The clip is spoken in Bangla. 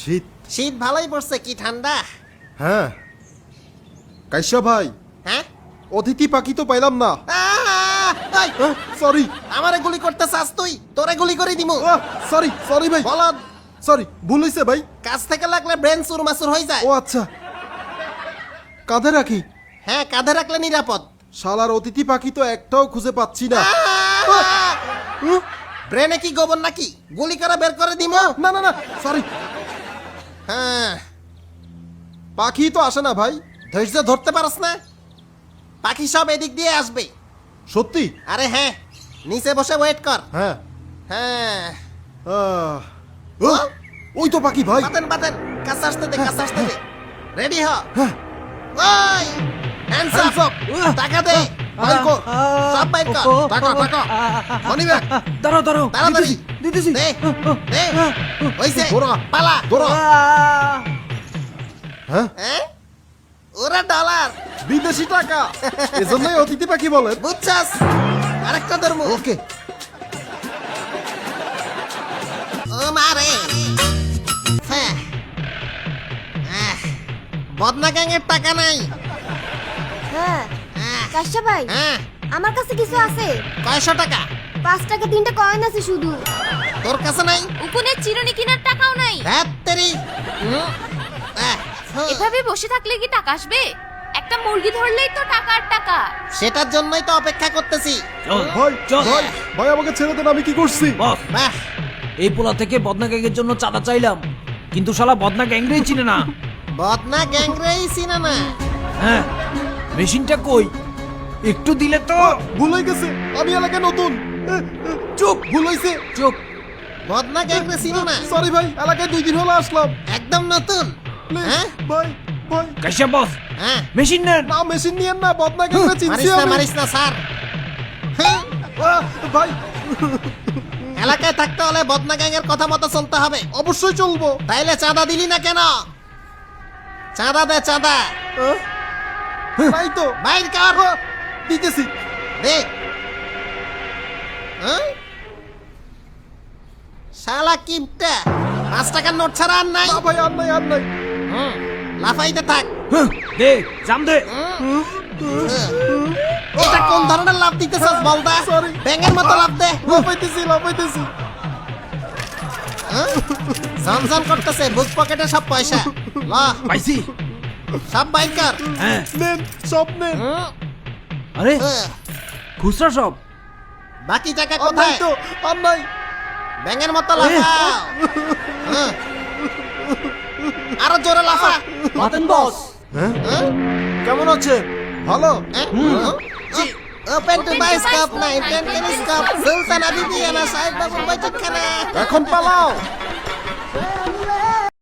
শীত শীত ভালোই পড়ছে, কি ঠান্ডা। হ্যাঁ কাইসা ভাই, হ্যাঁ অতিথি পাখি তো পাইলাম না। সরি, আমারে গুলি করতে চাস তুই? তোরে গুলি করে দিমু। সরি সরি ভাই, বলদ, সরি ভুল হইছে ভাই। কাছ থেকে লাগলে ব্রেন চুরমাচুর হয়ে যায়। ও আচ্ছা, কাঁধে রাখি? হ্যাঁ, কাঁধে রাখলে নিরাপদ। শালার অতিথি পাখি তো একটাও খুঁজে পাচ্ছি না। ব্রেনে কি গোবর নাকি? গুলি করে বের করে দিমু। না না না, সরি। হ্যাঁ, পাখি তো আসে না ভাই। ধৈর্য ধরতে পারস না? পাখি সব এদিক দিয়ে আসবে। সত্যি? আরে হ্যাঁ, নিচে বসে ওয়েট কর। হ্যাঁ। হ্যাঁ, ওই তো পাখি ভাই। পাতেন পাতেন, কাছে আসতে দে, কাছে আসতে দে। রেডি হ। হ্যাঁ। ওই হ্যান্ডস আপ, টাকা দে। বাইর কর। সব বাইর কর। টাকা টাকা মানি ব্যাগ। দাঁড়াও দাঁড়াও, তাড়াতাড়ি দিতেছি। দে দে। হইছে, দৌড়া। পালা। ধরো। হ্যাঁ, হ্যাঁ, ওরা ডলার বিদেশি টাকা, এজন্যই অতিথি পাখি বলেন। বুঝছাস? আরেকটা ধর্ম। ওকে। ও মারে। হ্যাঁ, বদনা গ্যাংয়ের টাকা নাই। হ্যাঁ কাশ্যা ভাই, হ্যাঁ, আমার কাছে কিছু আছে। 500 টাকা 5 টাকা 3টা কয়েন আছে শুধু। তোর কাছে নাই? উকুনের চিরুনি কেনার টাকাও নাই। ধ্যাত্তেরি। এভাবে বসে থাকলে কি টাকা আসবে? একটা মুরগি ধরলেই তো টাকা আর টাকা। সেটার জন্যই তো অপেক্ষা করতেছি। ভাই চল। ভাই ভাই, আমাকে ছেড়ে দেন, আমি কি করছি? বস, বাহ, এই পোলা থেকে বদনা গ্যাংয়ের জন্য চাঁদা চাইলাম, কিন্তু শালা বদনা গ্যাংরেই চিনে না। বদনা গ্যাংরেই চিনে না। হ্যাঁ, মেশিনটা কই? একটু দিলে তো। ভুল হয়ে গেছে, আমি এলাকায় নতুন। চুপ, ভুল হয়েছে। চুপ। বদনা গ্যাংরে চিনে না। সরি ভাই, এলাকায় 2 দিন হলো আসলাম। একদম নতুন। প্লিজ হ্যাঁ ভাই ভাই। কাশ্যা বস, হ্যাঁ, মেশিন নেন। না, মেশিন নিয়েন না, বদনা গেলে চিনছি আমি। মারিস না স্যার। হ্যাঁ, ভাই এলাকায় থাকতে হলে বদনা গ্যাংয়ের কথা মতো চলতে হবে। অবশ্যই চলবো। তাইলে চাঁদা দিলি না কেন? চাঁদা দে, চাঁদা তাই তো, বাইর কর। দিতেছি। দে। হ্যাঁ? শালা কিপটা, 5 টাকার নোট ছাড়া আর নাই। না ভাই, আর নাই আর নাই। লাফাইতে থাক। দে, জাম দে। এটা কোন ধরনের লাভ দিতেছস বলদা? Sorry. ব্যাঙের মতো লাভ দে। লাফাইতেছি লাফাইতেছি। ঝনঝন করতেছে বুক পকেটে সব পয়সা। ল, পাইছি। সব বাইর কর। হ্যাঁ। নেন, সব নেন। আরে, হুঁ, খুচরা সব। বাকি টাকা আর নাই কোথায়? তো, আর নাই। ব্যাঙের মতো লাফাও। হুঁ। আরো জোরে লাফা। পাতেন বস। হুঁ? কেমন আছেন? ভালো। ওপেন টু বায়োস্কোপ 910 টেলিস্কোপ সুলতান আবিদিয়ানা সাহেব বাবুর বৈঠকখানা। এখন পালাও।